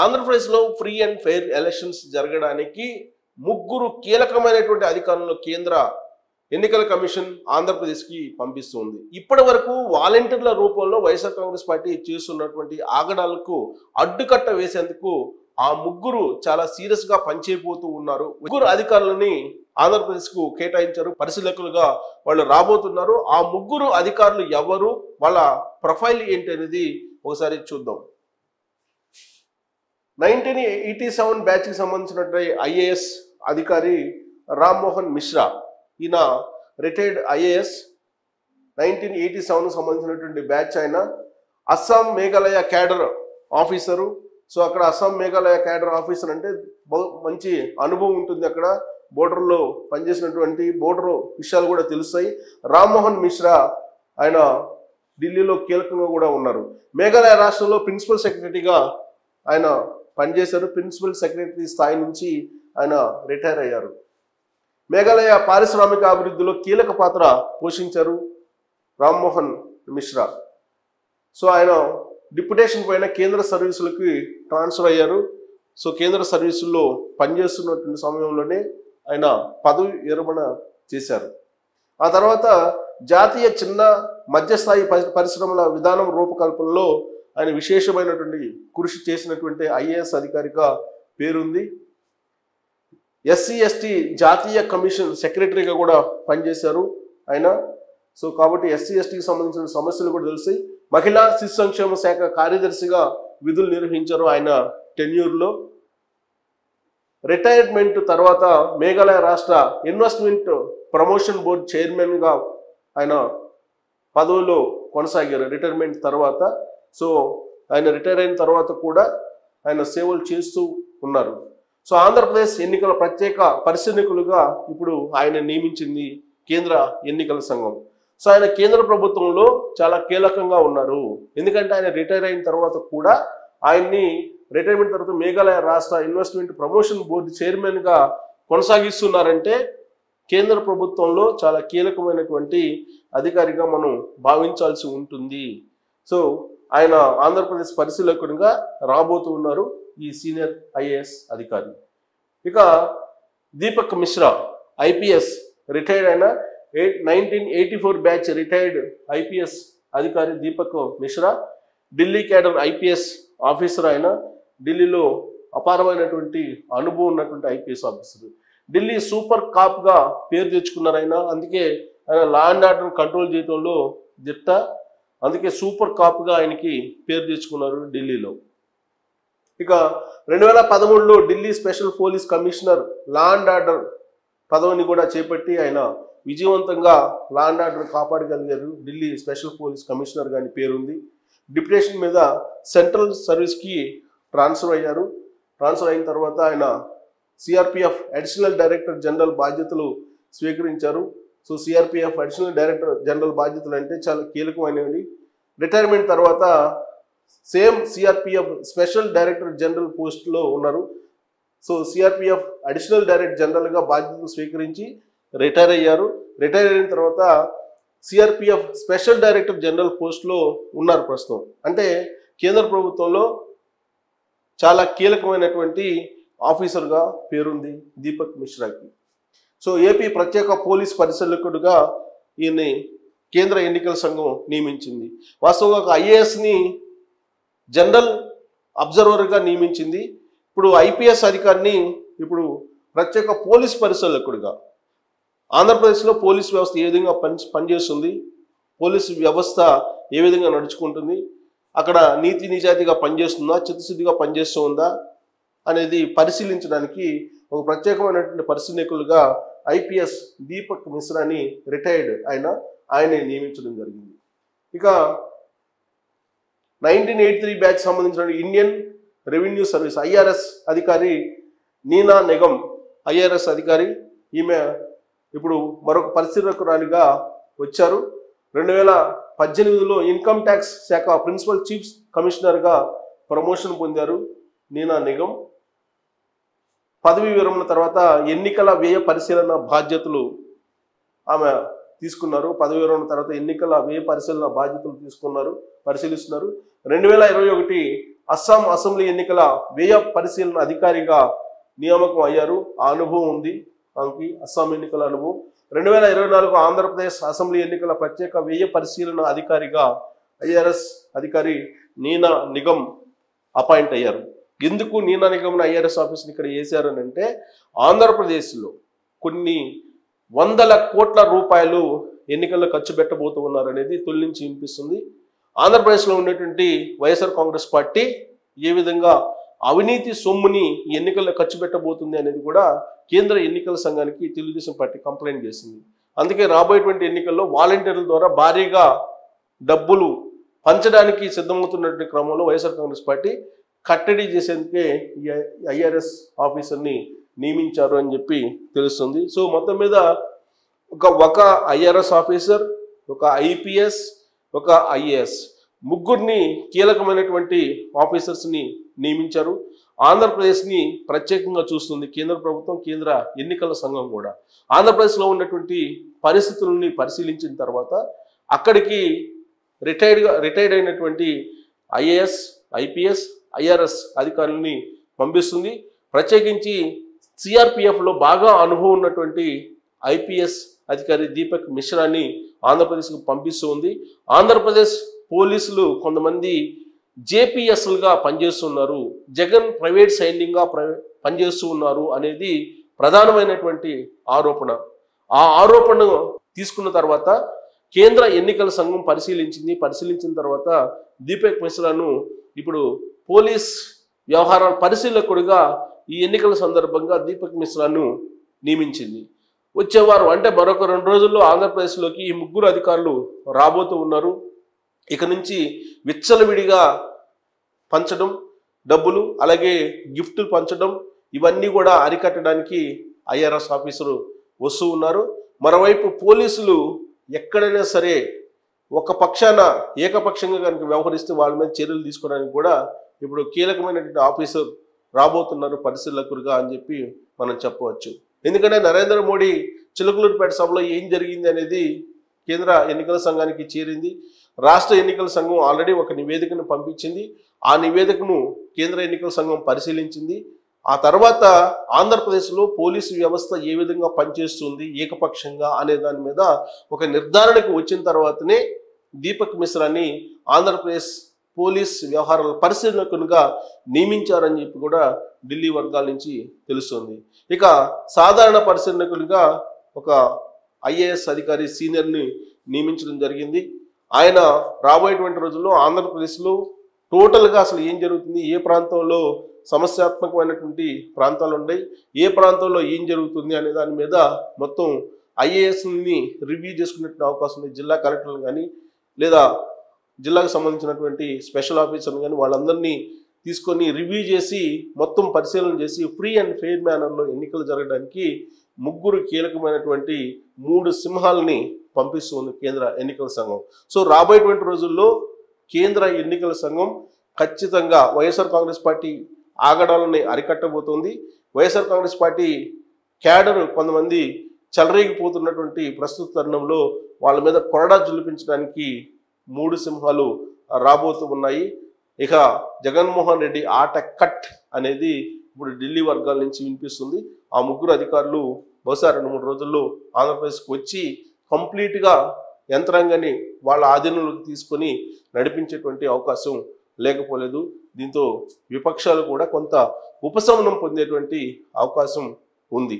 ఆంధ్రప్రదేశ్లో free and fair elections జరగడానికి ముగ్గురు కీలకమైనటువంటి అధికారులను కేంద్ర ఎన్నికల కమిషన్ ఆంధ్రప్రదేశ్కి పంపిస్తుంది. ఇప్పటి వరకు వాలంటీర్ల రూపంలో వైఎస్ఆర్ కాంగ్రెస్ పార్టీ చేస్తున్నటువంటి ఆగడాలకు అడ్డుకట్ట వేసేందుకు ఆ ముగ్గురు చాలా సీరియస్ గా పనిచేయబోతూ ఉన్నారు. ముగ్గురు అధికారులని ఆంధ్రప్రదేశ్ కు కేటాయించారు, పరిశీలకులుగా వాళ్ళు రాబోతున్నారు. ఆ ముగ్గురు అధికారులు ఎవరు, వాళ్ళ ప్రొఫైల్ ఏంటి అనేది ఒకసారి చూద్దాం. 1987 బ్యాచ్ కి సంబంధించినటువంటి ఐఏఎస్ అధికారి రామ్మోహన్ మిశ్రా. ఈయన రిటైర్డ్ ఐఏఎస్. 1987 సంబంధించినటువంటి బ్యాచ్. ఆయన Assam Meghalaya cadre officer. So అక్కడ అస్సాం మేఘాలయ క్యాడర్ ఆఫీసర్ అంటే మంచి అనుభవం ఉంటుంది. అక్కడ బోర్డర్లో పనిచేసినటువంటి బోర్డర్ విషయాలు కూడా తెలుస్తాయి. రామ్మోహన్ మిశ్రా ఆయన ఢిల్లీలో కీలకంగా కూడా ఉన్నారు. మేఘాలయ రాష్ట్రంలో ప్రిన్సిపల్ సెక్రటరీగా ఆయన పనిచేశారు. ప్రిన్సిపల్ సెక్రటరీ స్థాయి నుంచి ఆయన రిటైర్ అయ్యారు. మేఘాలయ పారిశ్రామిక అభివృద్ధిలో కీలక పాత్ర పోషించారు రామ్మోహన్ మిశ్రా. సో ఆయన డిప్యుటేషన్ పైన కేంద్ర సర్వీసులకి ట్రాన్స్ఫర్ అయ్యారు. సో కేంద్ర సర్వీసుల్లో పనిచేస్తున్నటువంటి సమయంలోనే ఆయన పదవి విరమణ చేశారు. ఆ తర్వాత జాతీయ చిన్న మధ్యస్థాయి పరిశ్రమల విధానం రూపకల్పనలో ఆయన విశేషమైనటువంటి కృషి చేసినటువంటి ఐఏఎస్ అధికారిగా పేరుంది. SC/ST జాతీయ కమిషన్ సెక్రటరీగా కూడా పనిచేశారు ఆయన. సో కాబట్టి SC/STకి సంబంధించిన సమస్యలు కూడా తెలిసాయి. మహిళా శిశు సంక్షేమ శాఖ కార్యదర్శిగా విధులు నిర్వహించారు ఆయన టెన్యూర్లో. రిటైర్మెంట్ తర్వాత మేఘాలయ రాష్ట్ర ఇన్వెస్ట్మెంట్ ప్రమోషన్ బోర్డు చైర్మన్గా ఆయన పదవిలో కొనసాగారు రిటైర్మెంట్ తర్వాత. సో ఆయన రిటైర్ అయిన తర్వాత కూడా ఆయన సేవలు చేస్తూ ఉన్నారు. సో ఆంధ్రప్రదేశ్ ఎన్నికల ప్రత్యేక పరిశీలకులుగా ఇప్పుడు ఆయన నియమించింది కేంద్ర ఎన్నికల సంఘం. సో ఆయన కేంద్ర ప్రభుత్వంలో చాలా కీలకంగా ఉన్నారు. ఎందుకంటే ఆయన రిటైర్ అయిన తర్వాత కూడా ఆయన్ని రిటైర్మెంట్ తర్వాత మేఘాలయ రాష్ట్ర ఇన్వెస్ట్మెంట్ ప్రమోషన్ బోర్డు చైర్మన్గా కొనసాగిస్తున్నారంటే కేంద్ర ప్రభుత్వంలో చాలా కీలకమైనటువంటి అధికారిగా మనం భావించాల్సి ఉంటుంది. సో ఆయన ఆంధ్రప్రదేశ్ పరిశీలకుడిగా రాబోతూ ఉన్నారు ఈ సీనియర్ ఐఏఎస్ అధికారి. ఇక దీపక్ మిశ్రా IPS రిటైర్డ్ అయిన 1984 బ్యాచ్ రిటైర్డ్ IPS అధికారి Deepak Mishra. Delhi cadre IPS officer. ఆయన ఢిల్లీలో అపారమైనటువంటి అనుభవం ఉన్నటువంటి IPS ఆఫీసర్. ఢిల్లీ సూపర్ కాప్గా పేరు తెచ్చుకున్నారు ఆయన. అందుకే ఆయన లా అండ్ ఆర్డర్ కంట్రోల్ చేయడంలో దిట్ట. అందుకే సూపర్ కాప్గా ఆయనకి పేరు తెచ్చుకున్నారు ఢిల్లీలో. ఇక 2013లో Delhi special police commissioner law and order పదవిని కూడా చేపట్టి ఆయన విజయవంతంగా లా అండ్ ఆర్డర్ కాపాడగలిగారు. ఢిల్లీ స్పెషల్ పోలీస్ కమిషనర్ గాని పేరుంది. డిప్యుటేషన్ మీద సెంట్రల్ సర్వీస్కి ట్రాన్స్ఫర్ అయ్యారు. ట్రాన్స్ఫర్ అయిన తర్వాత ఆయన CRPF అడిషనల్ డైరెక్టర్ జనరల్ బాధ్యతలు స్వీకరించారు. So CRPF additional director general బాధ్యతలు అంటే చాలా కీలకమైనవి. రిటైర్మెంట్ తర్వాత same CRPF special director general పోస్ట్లో ఉన్నారు. సో CRPF అడిషనల్ డైరెక్టర్ జనరల్గా బాధ్యతలు స్వీకరించి రిటైర్ అయ్యారు. రిటైర్ అయిన తర్వాత CRPF స్పెషల్ డైరెక్టర్ జనరల్ పోస్ట్లో ఉన్నారు ప్రస్తుతం. అంటే కేంద్ర ప్రభుత్వంలో చాలా కీలకమైనటువంటి ఆఫీసర్గా పేరుంది దీపక్ మిశ్రాకి. సో ఏపీ ప్రత్యేక పోలీస్ పరిశీలకుడిగా ఈయన్ని కేంద్ర ఎన్నికల సంఘం నియమించింది. వాస్తవంగా ఒక IASని జనరల్ అబ్జర్వర్గా నియమించింది. ఇప్పుడు IPS అధికారిని ఇప్పుడు ప్రత్యేక పోలీస్ పరిశీలకుడిగా. ఆంధ్రప్రదేశ్లో పోలీస్ వ్యవస్థ ఏ విధంగా పనిచేస్తుంది, పోలీసు వ్యవస్థ ఏ విధంగా నడుచుకుంటుంది, అక్కడ నీతి నిజాయితీగా పనిచేస్తుందా, చిత్తశుద్ధిగా పనిచేస్తుందా అనేది పరిశీలించడానికి ఒక ప్రత్యేకమైనటువంటి పరిశీలకులుగా IPS దీపక్ మిశ్రాని రిటైర్డ్ ఆయనే నియమించడం జరిగింది. ఇక 1983 బ్యాచ్ సంబంధించిన ఇండియన్ రెవెన్యూ సర్వీస్ IRS అధికారి నీనా నిగమ్ IRS అధికారి. ఈమె ఇప్పుడు మరొక పరిశీలకురాలిగా వచ్చారు. 2018లో ఇన్కమ్ ట్యాక్స్ శాఖ ప్రిన్సిపల్ చీఫ్ కమిషనర్గా ప్రమోషన్ పొందారు నీనా నిగమ్. పదవి విరమణ తర్వాత ఎన్నికల వ్యయ పరిశీలన బాధ్యతలు ఆమె తీసుకున్నారు. పదవి విరమణ తర్వాత ఎన్నికల వ్యయ పరిశీలన బాధ్యతలు పరిశీలిస్తున్నారు. 2021 అస్సాం అసెంబ్లీ ఎన్నికల వ్యయ పరిశీలన అధికారిగా నియామకం అయ్యారు. ఆ అనుభవం ఉంది ఆమెకి, అస్సాం ఎన్నికల అనుభవం. 2024 ఆంధ్రప్రదేశ్ అసెంబ్లీ ఎన్నికల ప్రత్యేక వ్యయ పరిశీలన అధికారిగా ఐఆర్ఎస్ అధికారి నీనా నిగమ్ అపాయింట్ అయ్యారు. ఎందుకు నీనా నిగమ్ ఐఆర్ఎస్ ఆఫీస్ని ఇక్కడ వేశారు అని అంటే, ఆంధ్రప్రదేశ్లో కొన్ని వందల కోట్ల రూపాయలు ఎన్నికల్లో ఖర్చు పెట్టబోతూ ఉన్నారు అనేది తొలి నుంచి వినిపిస్తుంది. ఆంధ్రప్రదేశ్లో ఉన్నటువంటి వైఎస్ఆర్ కాంగ్రెస్ పార్టీ ఏ విధంగా అవినీతి సొమ్ముని ఈ ఎన్నికల్లో ఖర్చు పెట్టబోతుంది అనేది కూడా కేంద్ర ఎన్నికల సంఘానికి తెలుగుదేశం పార్టీ కంప్లైంట్ చేసింది. అందుకే రాబోయేటువంటి ఎన్నికల్లో వాలంటీర్ల ద్వారా భారీగా డబ్బులు పంచడానికి సిద్ధమవుతున్నటువంటి క్రమంలో వైఎస్ఆర్ కాంగ్రెస్ పార్టీ కట్టడి చేసేందుకే ఈ ఐఆర్ఎస్ ఆఫీసర్ని నియమించారు అని చెప్పి తెలుస్తుంది. సో మొత్తం మీద ఒక ఐఆర్ఎస్ ఆఫీసర్, ఒక ఐపీఎస్, ఒక ఐఏఎస్, ముగ్గురిని కీలకమైనటువంటి ఆఫీసర్స్ని నియమించారు. ఆంధ్రప్రదేశ్ని ప్రత్యేకంగా చూస్తుంది కేంద్ర ప్రభుత్వం, కేంద్ర ఎన్నికల సంఘం కూడా. ఆంధ్రప్రదేశ్లో ఉన్నటువంటి పరిస్థితులని పరిశీలించిన తర్వాత అక్కడికి రిటైర్డ్ అయినటువంటి ఐఏఎస్, ఐపీఎస్, ఐఆర్ఎస్ అధికారులని పంపిస్తుంది. ప్రత్యేకించి సిఆర్పిఎఫ్లో బాగా అనుభవం ఉన్నటువంటి ఐపీఎస్ అధికారి దీపక్ మిశ్రాని ఆంధ్రప్రదేశ్కు పంపిస్తూ ఉంది. ఆంధ్రప్రదేశ్ పోలీసులు కొంతమంది జేపీఎస్లుగా పనిచేస్తున్నారు, జగన్ ప్రైవేట్ సైన్యంగా పనిచేస్తూ ఉన్నారు అనేది ప్రధానమైనటువంటి ఆరోపణ. ఆ ఆరోపణను తీసుకున్న తర్వాత కేంద్ర ఎన్నికల సంఘం పరిశీలించిన తర్వాత దీపక్ మిశ్రాను ఇప్పుడు పోలీస్ వ్యవహారాల పరిశీలకుడిగా ఈ ఎన్నికల సందర్భంగా దీపక్ మిశ్రాను నియమించింది. వచ్చేవారు అంటే మరొక 2 రోజుల్లో ఆంధ్రప్రదేశ్లోకి ఈ ముగ్గురు అధికారులు రాబోతూ ఉన్నారు. ఇక నుంచి విచ్చలవిడిగా పంచడం, డబ్బులు అలాగే గిఫ్టులు పంచడం, ఇవన్నీ కూడా అరికట్టడానికి ఐఆర్ఎస్ ఆఫీసరు వస్తూ ఉన్నారు. మరోవైపు పోలీసులు ఎక్కడైనా సరే ఒక పక్షాన ఏకపక్షంగా కనుక వ్యవహరిస్తే వాళ్ళ మీద చర్యలు తీసుకోవడానికి కూడా ఇప్పుడు కీలకమైనటువంటి ఆఫీసర్ రాబోతున్నారు పరిశీలకులుగా అని చెప్పి మనం చెప్పవచ్చు. ఎందుకంటే నరేంద్ర మోడీ చిలకలూరుపేట సభలో ఏం జరిగింది అనేది కేంద్ర ఎన్నికల సంఘానికి చేరింది. రాష్ట్ర ఎన్నికల సంఘం ఆల్రెడీ ఒక నివేదికను పంపించింది. ఆ నివేదికను కేంద్ర ఎన్నికల సంఘం పరిశీలించింది. ఆ తర్వాత ఆంధ్రప్రదేశ్లో పోలీసు వ్యవస్థ ఏ విధంగా పనిచేస్తుంది ఏకపక్షంగా అనే దాని మీద ఒక నిర్ధారణకు వచ్చిన తర్వాతనే దీపక్ మిశ్రాని ఆంధ్రప్రదేశ్ పోలీస్ వ్యవహారాల పరిశీలకునిగా నియమించారని చెప్పి కూడా ఢిల్లీ వర్గాల నుంచి తెలుస్తుంది. ఇక సాధారణ పరిశీలకునిగా ఒక ఐఏఎస్ అధికారి సీనియర్ని నియమించడం జరిగింది. ఆయన రాబోయేటువంటి రోజుల్లో ఆంధ్రప్రదేశ్లో టోటల్గా అసలు ఏం జరుగుతుంది, ఏ ప్రాంతంలో సమస్యాత్మకమైనటువంటి ప్రాంతాలు ఉన్నాయి, ఏ ప్రాంతంలో ఏం జరుగుతుంది అనే దాని మీద మొత్తం ఐఏఎస్ని రివ్యూ చేసుకునేటువంటి అవకాశం ఉంది. జిల్లా కలెక్టర్లు కానీ లేదా జిల్లాకు సంబంధించినటువంటి స్పెషల్ ఆఫీసర్లు కానీ వాళ్ళందరినీ తీసుకొని రివ్యూ చేసి మొత్తం పరిశీలన చేసి ఫ్రీ అండ్ ఫెయిర్ మేనర్లో ఎన్నికలు జరగడానికి ముగ్గురు కీలకమైనటువంటి 3 సింహాలని పంపిస్తుంది కేంద్ర ఎన్నికల సంఘం. సో రాబోయేటువంటి రోజుల్లో కేంద్ర ఎన్నికల సంఘం ఖచ్చితంగా వైఎస్ఆర్ కాంగ్రెస్ పార్టీ ఆగడాలని అరికట్టబోతోంది. వైఎస్ఆర్ కాంగ్రెస్ పార్టీ క్యాడర్ కొంతమంది చెలరేగిపోతున్నటువంటి ప్రస్తుత తరుణంలో వాళ్ళ మీద కొరడా జులిపించడానికి 3 సింహాలు రాబోతూ ఉన్నాయి. ఇక జగన్మోహన్ రెడ్డి ఆట కట్ అనేది ఇప్పుడు ఢిల్లీ వర్గాల నుంచి వినిపిస్తుంది. ఆ ముగ్గురు అధికారులు బహుశా 2-3 రోజుల్లో ఆంధ్రప్రదేశ్కి వచ్చి కంప్లీట్గా యంత్రాంగాన్ని వాళ్ళ ఆధీనంలోకి తీసుకొని నడిపించేటువంటి అవకాశం లేకపోలేదు. దీంతో విపక్షాలు కూడా కొంత ఉపశమనం పొందేటువంటి అవకాశం ఉంది.